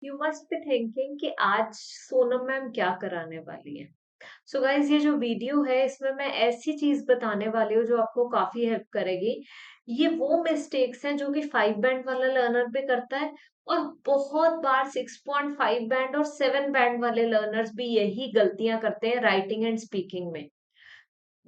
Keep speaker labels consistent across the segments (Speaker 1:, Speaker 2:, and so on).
Speaker 1: You must be thinking कि आज Sonam ma'am क्या कराने वाली है। सो गाइज, ये जो वीडियो है इसमें मैं ऐसी चीज बताने वाली हूँ जो आपको काफी हेल्प करेगी। ये वो मिस्टेक्स हैं जो कि 5 बैंड वाला लर्नर भी करता है, और बहुत बार 6.5 बैंड और 7 बैंड वाले लर्नर्स भी यही गलतियां करते हैं राइटिंग एंड स्पीकिंग में।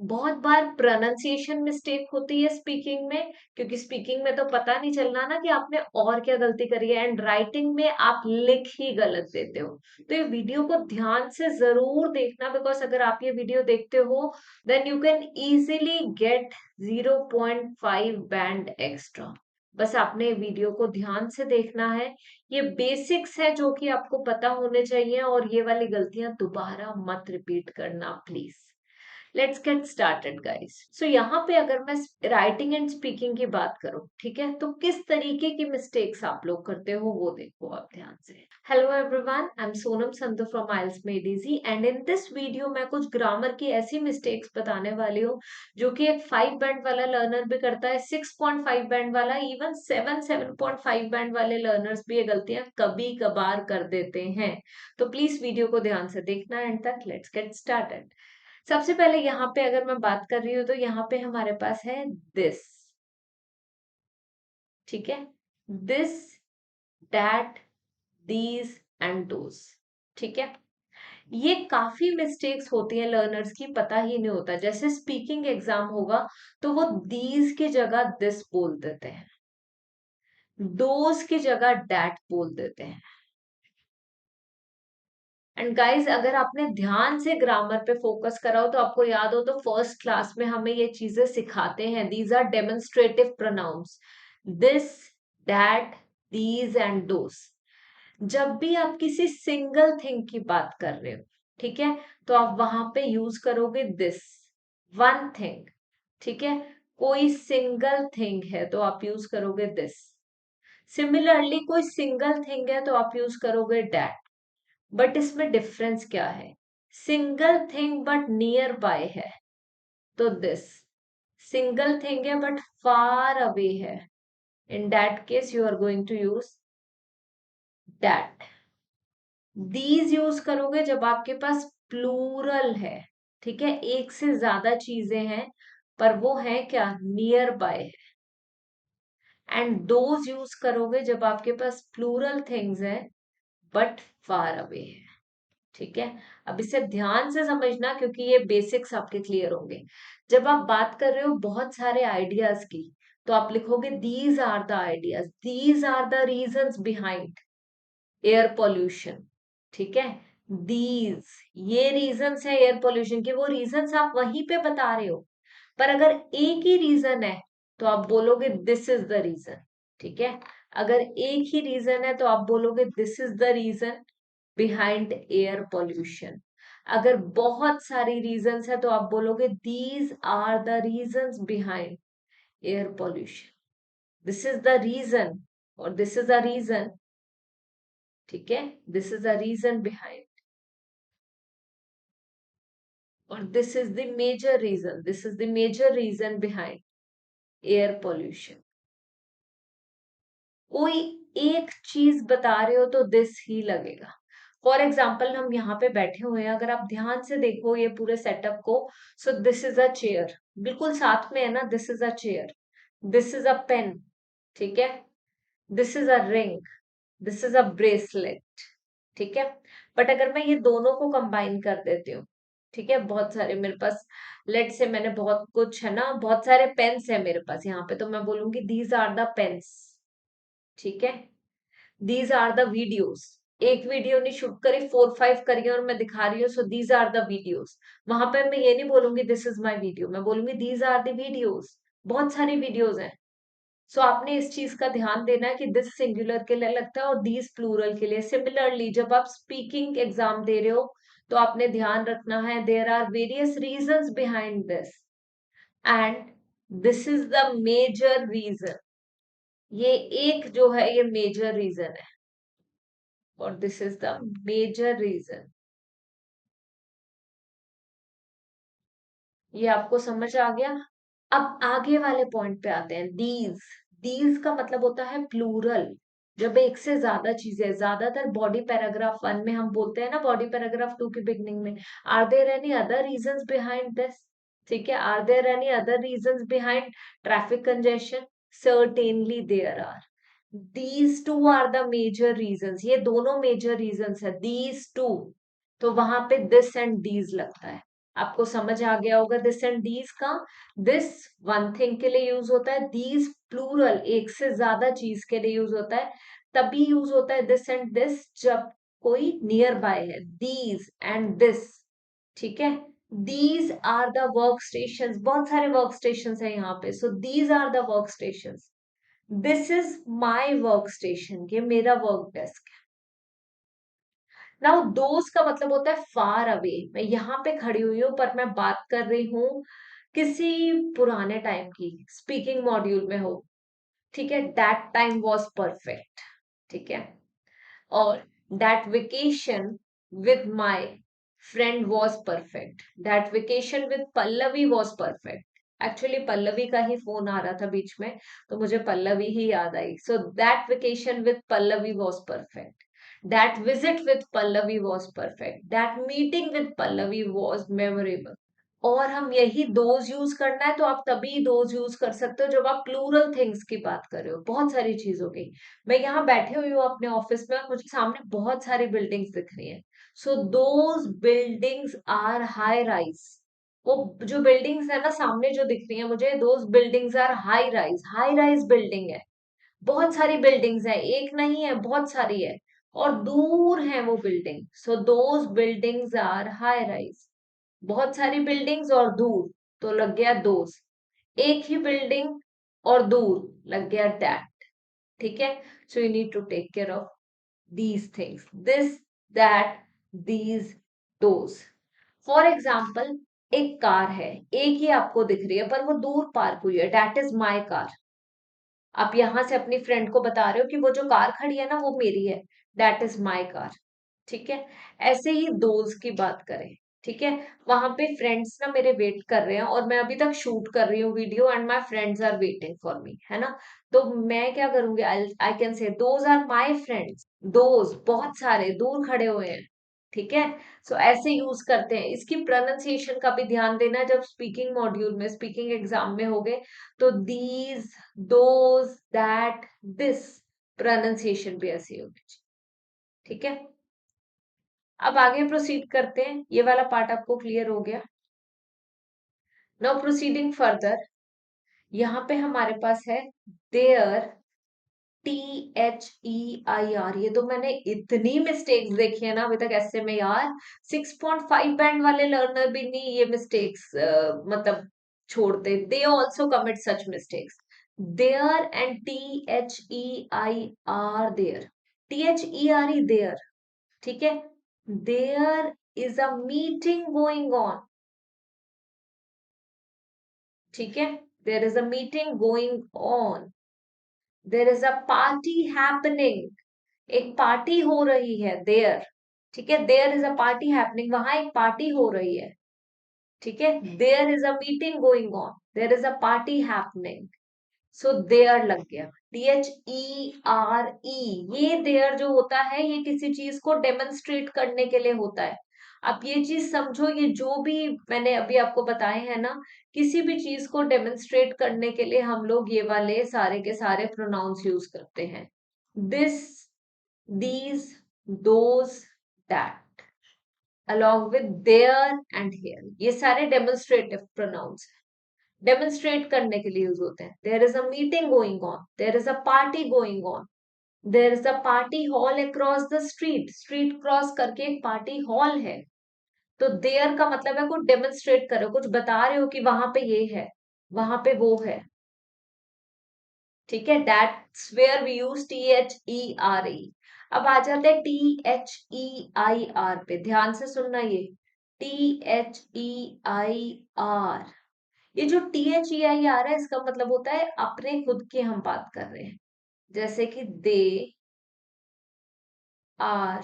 Speaker 1: बहुत बार प्रोनाउंसिएशन मिस्टेक होती है स्पीकिंग में, क्योंकि स्पीकिंग में तो पता नहीं चलना ना कि आपने और क्या गलती करी है, एंड राइटिंग में आप लिख ही गलत देते हो। तो ये वीडियो को ध्यान से जरूर देखना, बिकॉज अगर आप ये वीडियो देखते हो then you can easily get 0.5 band extra. बस आपने वीडियो को ध्यान से देखना है। ये बेसिक्स है जो कि आपको पता होने चाहिए, और ये वाली गलतियां दोबारा मत रिपीट करना please. Let's get started guys. So यहाँ पे अगर मैं राइटिंग एंड स्पीकिंग की बात करूं, ठीक है, तो किस तरीके की मिस्टेक्स आप लोग करते हो वो देखो आप ध्यान से। Hello everyone, I am Sonam Sandhu from IELTS made easy, and in this video मैं कुछ ग्रामर की ऐसी मिस्टेक्स बताने वाली हूँ जो कि एक 5 बैंड वाला लर्नर भी करता है, 6.5 बैंड वाला, इवन 7.5 बैंड वाले लर्नर्स भी ये गलतियां कभी कभार कर देते हैं। तो प्लीज वीडियो को ध्यान से देखना एंड तक। Let's get started. सबसे पहले यहाँ पे अगर मैं बात कर रही हूँ तो यहाँ पे हमारे पास है दिस, ठीक है, दिस, दैट, दीज एंड दोस, ठीक है। ये काफी मिस्टेक्स होती है लर्नर्स की, पता ही नहीं होता। जैसे स्पीकिंग एग्जाम होगा तो वो दीज की जगह दिस बोल देते हैं, दोस की जगह डैट बोल देते हैं। एंड गाइज, अगर आपने ध्यान से ग्रामर पे फोकस करा हो तो आपको याद हो तो फर्स्ट क्लास में हमें ये चीजें सिखाते हैं। These are demonstrative pronouns, this, that, these and those. जब भी आप किसी सिंगल थिंग की बात कर रहे हो, ठीक है, तो आप वहां पे यूज करोगे दिस, वन थिंग, ठीक है। कोई सिंगल थिंग है तो आप यूज करोगे दिस। सिमिलरली कोई सिंगल थिंग है तो आप यूज करोगे डैट। बट इसमें डिफरेंस क्या है? Single thing but nearby है तो दिस, सिंगल थिंग है बट फार अवे है, in that case you are going to use that. These use करोगे जब आपके पास प्लूरल है, ठीक है, एक से ज्यादा चीजें हैं पर वो है क्या, नियर बाय है। एंड दोज यूज करोगे जब आपके पास प्लूरल थिंग्स है बट फार अवे है, ठीक है। अब इसे ध्यान से समझना क्योंकि ये बेसिक्स आपके क्लियर होंगे। जब आप बात कर रहे हो बहुत सारे आइडियाज की, तो आप लिखोगे these are the ideas, these are the reasons behind air pollution, ठीक है। दीज, ये रीजंस है एयर पोल्यूशन के, वो रीजंस आप वहीं पे बता रहे हो। पर अगर एक ही रीजन है तो आप बोलोगे दिस इज द रीजन, ठीक है। अगर एक ही रीजन है तो आप बोलोगे this is the reason behind air pollution. अगर बहुत सारी रीजंस है तो आप बोलोगे these are the reasons behind air pollution. This is the reason और दिस इज अ रीजन, ठीक है, this is a reason behind, और this is the major reason, this is the major reason behind air pollution. कोई एक चीज बता रहे हो तो दिस ही लगेगा। फॉर एग्जाम्पल, हम यहाँ पे बैठे हुए हैं, अगर आप ध्यान से देखो ये पूरे सेटअप को, so this is a chair, बिल्कुल साथ में है ना, this is a chair, this is a pen, ठीक है, this is a ring, this is a bracelet, ठीक है। बट अगर मैं ये दोनों को कंबाइन कर देती हूँ, ठीक है, बहुत सारे मेरे पास, लेट से मैंने बहुत कुछ है ना, बहुत सारे पेन्स है मेरे पास यहाँ पे, तो मैं बोलूंगी दीज आर द पेन्स, ठीक है। दीज आर द वीडियोस, एक वीडियो नहीं शूट करी, 4-5 करी और मैं दिखा रही हूँ, so these are the videos. वहां पे मैं ये नहीं बोलूंगी दिस इज माई वीडियो, मैं बोलूंगी दीज आर द वीडियोस। बहुत सारी वीडियोस हैं। सो आपने इस चीज का ध्यान देना है कि दिस सिंगुलर के लिए लगता है और दीज प्लूरल के लिए। सिमिलरली जब आप स्पीकिंग एग्जाम दे रहे हो तो आपने ध्यान रखना है there are various reasons behind this, and this is the major reason. ये एक जो है ये मेजर रीजन है, और this is the major reason. ये आपको समझ आ गया। अब आगे वाले पॉइंट पे आते हैं। दीज, दीज का मतलब होता है प्लूरल, जब एक से ज्यादा चीजें, ज्यादातर बॉडी पैराग्राफ 1 में हम बोलते हैं ना, बॉडी पैराग्राफ 2 की बिगनिंग में, are there any other reasons behind this? ठीक है, are there any other reasons behind traffic congestion? Certainly there are. These two are the major reasons, ये दोनों मेजर रीजंस है, दीज टू। तो वहां पे दिस एंड दीज लगता है। आपको समझ आ गया होगा दिस एंड दीज का। दिस वन थिंग के लिए यूज होता है, दीज प्लूरल एक से ज्यादा चीज के लिए यूज होता है। तभी यूज होता है दिस एंड दिस जब कोई नियर बाय है, दीज एंड दिस। ठीक है, these are the work station, बहुत सारे वर्क स्टेशन है यहाँ पे, so these are the work station. This is my work station, ये मेरा वर्क डेस्क है। नाउ दोस्त का मतलब होता है फार अवे, मैं यहाँ पे खड़ी हुई हूँ पर मैं बात कर रही हूँ किसी पुराने टाइम की, स्पीकिंग मॉड्यूल में हो। ठीक है, दैट टाइम वॉज परफेक्ट। ठीक है, और that vacation with my friend was perfect, that vacation with Pallavi was perfect. Actually Pallavi का ही फोन आ रहा था बीच में, तो मुझे पल्लवी ही याद आई। So that vacation with Pallavi was perfect, that visit with Pallavi was perfect, that meeting with Pallavi was memorable. और हम यही दोज यूज करना है तो आप तभी दोज यूज कर सकते हो जब आप प्लूरल थिंग्स की बात कर रहे हो। बहुत सारी चीज हो गई। मैं यहाँ बैठे हुई हूँ अपने ऑफिस में और मुझे सामने बहुत सारी बिल्डिंग्स दिख रही हैं। So those buildings are high rise. वो जो बिल्डिंग्स है ना सामने जो दिख रही है मुझे, those buildings are high rise, high rise building है। बहुत सारी बिल्डिंग्स है, एक नहीं है, बहुत सारी है। और दूर है वो building, so those buildings are high rise. बहुत सारी बिल्डिंग्स और दूर, तो लग गया दोस। एक ही बिल्डिंग और दूर, लग गया दैट। ठीक है, so you need to take care of these things, this, that, these, those. For example, एक कार है, एक ही आपको दिख रही है पर वो दूर पार्क हुई है, दैट इज माई कार। आप यहां से अपनी फ्रेंड को बता रहे हो कि वो जो कार खड़ी है ना वो मेरी है, दैट इज माई कार। ठीक है, ऐसे ही दोस्त की बात करें। ठीक है, वहां पे फ्रेंड्स ना मेरे वेट कर रहे हैं और मैं अभी तक शूट कर रही हूँ video and my friends are waiting for me, है ना? तो मैं क्या करूंगी, I can say those are my friends. Those बहुत सारे दूर खड़े हुए हैं। ठीक है, सो ऐसे यूज करते हैं। इसकी प्रोनाउंसिएशन का भी ध्यान देना जब स्पीकिंग मॉड्यूल में, स्पीकिंग एग्जाम में होगे तो these, those, that, this, pronunciation भी ऐसी होगी। ठीक है, अब आगे प्रोसीड करते हैं। ये वाला पार्ट आपको क्लियर हो गया। नाउ प्रोसीडिंग फर्दर, यहाँ पे हमारे पास है देयर, THEIR। ये तो मैंने इतनी मिस्टेक्स देखी है ना अभी तक ऐसे में यार, 6.5 बैंड वाले लर्नर भी नहीं ये मिस्टेक्स मतलब छोड़ते, they also commit such mistakes. There and THEIR, there, THERE, there. ठीक है, there is a meeting going on. ठीक है, there is a meeting going on, there is a party happening, एक पार्टी हो रही है देयर। ठीक है, there is a party happening, वहां एक पार्टी हो रही है। ठीक है, there is a meeting going on, there is a party happening. So there लग गया, THERE। ये देयर जो होता है ये किसी चीज को डेमोन्स्ट्रेट करने के लिए होता है। आप ये चीज समझो, ये जो भी मैंने अभी आपको बताए हैं ना, किसी भी चीज को डेमोन्स्ट्रेट करने के लिए हम लोग ये वाले सारे के सारे प्रोनाउंस यूज करते हैं। This, these, those, that, along with there and here, ये सारे डेमोन्स्ट्रेटिव प्रोनाउंस डेमोन्स्ट्रेट करने के लिए यूज होते हैं। There is a meeting going on, there is a party going on, there is a party hall across the street, street cross करके एक party hall है। तो देयर का मतलब है कुछ डेमोन्स्ट्रेट करो, कुछ बता रहे हो कि वहां पे ये है, वहां पे वो है। ठीक है, that's where we use THERE। अब आ जाते हैं THEIR पे, ध्यान से सुनना ये, THEIR। ये जो THEIR है इसका मतलब होता है अपने खुद की हम बात कर रहे हैं, जैसे कि they are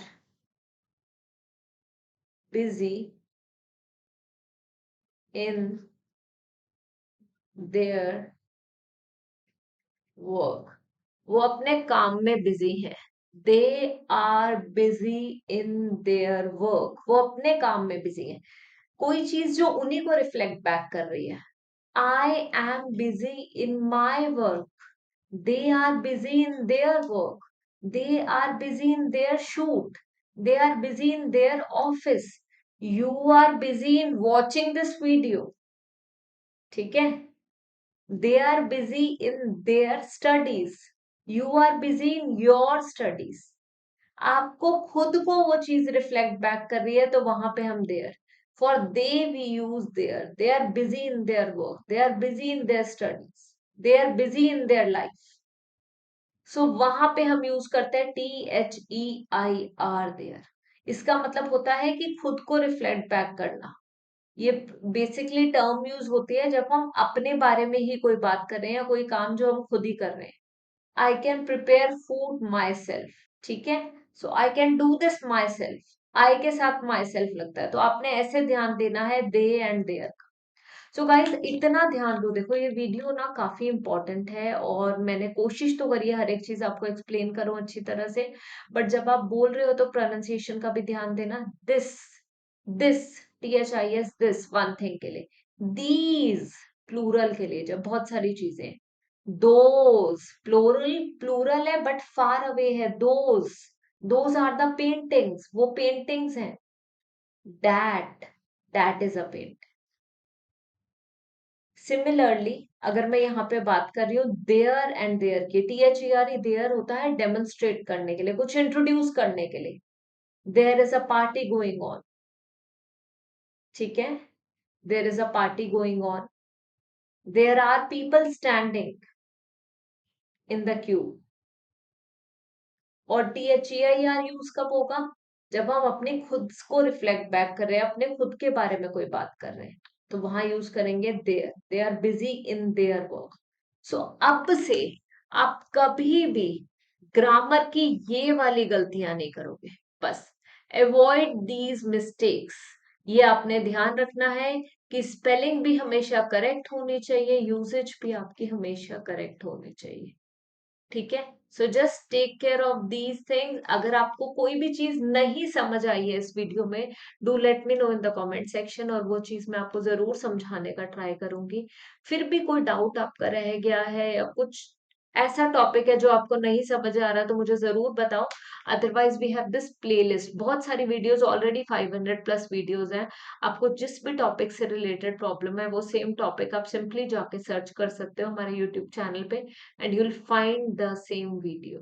Speaker 1: busy in their work. वो अपने काम में बिजी है। They are busy in their work, वो अपने काम में बिजी है। कोई चीज जो उन्हीं को रिफ्लेक्ट बैक कर रही है। I am busy in my work, they are busy in their work, they are busy in their shoot, they are busy in their office, you are busy in watching this video, ठीक है? They are busy in their studies, you are busy in your studies. आपको खुद को वो चीज reflect back कर रही है, तो वहां पे हम their, for they we use their, they are busy in their work, they are busy in their studies, they are busy in their life. So वहां पे हम यूज करते हैं THEIR देयर। इसका मतलब होता है कि खुद को रिफ्लेक्ट बैक करना। ये बेसिकली टर्म यूज होती है जब हम अपने बारे में ही कोई बात कर रहे हैं या कोई काम जो हम खुद ही कर रहे हैं। I can prepare food myself, ठीक है? So I can do this myself, I के साथ माई सेल्फ लगता है, तो आपने ऐसे ध्यान देना है दे एंड देयर। सो गाइज इतना ध्यान दो, देखो ये वीडियो ना काफी इंपॉर्टेंट है और मैंने कोशिश तो करी है हर एक चीज आपको एक्सप्लेन करूं अच्छी तरह से, बट जब आप बोल रहे हो तो प्रोनाउंसिएशन का भी ध्यान देना। This THIS, this one thing के लिए, दीज प्लूरल के लिए जब बहुत सारी चीजें, दोज प्लूरल, प्लूरल है बट फार अवे है, दोज आर द पेंटिंग्स, वो पेंटिंग्स हैं। That is a paint. Similarly अगर मैं यहाँ पे बात कर रही हूँ देयर एंड देयर की, THERE, देयर होता है डेमोन्स्ट्रेट करने के लिए, कुछ इंट्रोड्यूस करने के लिए। There is a party going on, ठीक है? There is a party going on, there are people standing in the queue. और THEIR यूज कब होगा? जब हम अपने खुद को रिफ्लेक्ट बैक कर रहे हैं, अपने खुद के बारे में कोई बात कर रहे हैं, तो वहां यूज करेंगे their, they are busy in their work. So अब से आप कभी भी ग्रामर की ये वाली गलतियां नहीं करोगे, बस अवॉइड दीज मिस्टेक्स। ये आपने ध्यान रखना है कि स्पेलिंग भी हमेशा करेक्ट होनी चाहिए, यूसेज भी आपकी हमेशा करेक्ट होनी चाहिए, ठीक है? So just take care of these things. अगर आपको कोई भी चीज नहीं समझ आई है इस वीडियो में, do let me know in the comment section, और वो चीज मैं आपको जरूर समझाने का ट्राई करूंगी। फिर भी कोई डाउट आपका रह गया है या कुछ ऐसा टॉपिक है जो आपको नहीं समझ आ रहा, तो मुझे जरूर बताओ। Otherwise we have this playlist, बहुत सारी वीडियोस ऑलरेडी, 500 प्लस वीडियोस हैं। आपको जिस भी टॉपिक से रिलेटेड प्रॉब्लम है, वो सेम टॉपिक आप सिंपली जाके सर्च कर सकते हो हमारे यूट्यूब चैनल पे, and you'll find the same video.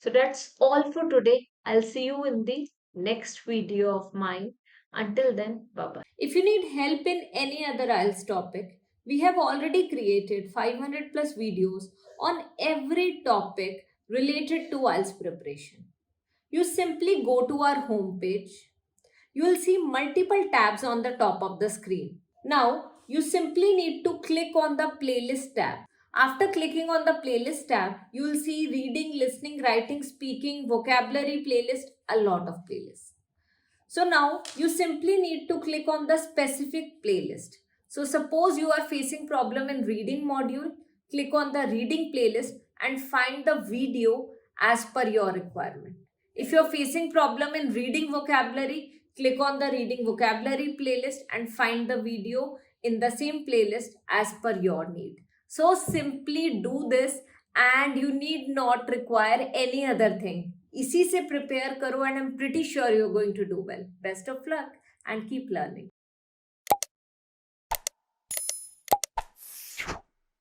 Speaker 1: So that's all for today. I'll see you in the next video of mine. Until then, bye bye. If you need help in any other IELTS topic, we have already created 500 plus videos on every topic related to IELTS preparation. You simply go to our homepage. You will see multiple tabs on the top of the screen. Now, you simply need to click on the playlist tab. After clicking on the playlist tab, you will see reading, listening, writing, speaking, vocabulary playlist, a lot of playlists. So now you simply need to click on the specific playlist. So suppose you are facing problem in reading module, click on the reading playlist and find the video as per your requirement. If you are facing problem in reading vocabulary, click on the reading vocabulary playlist and find the video in the same playlist as per your need. So simply do this and you need not require any other thing. इसी से prepare करो and I am pretty sure you are going to do well. Best of luck and keep learning.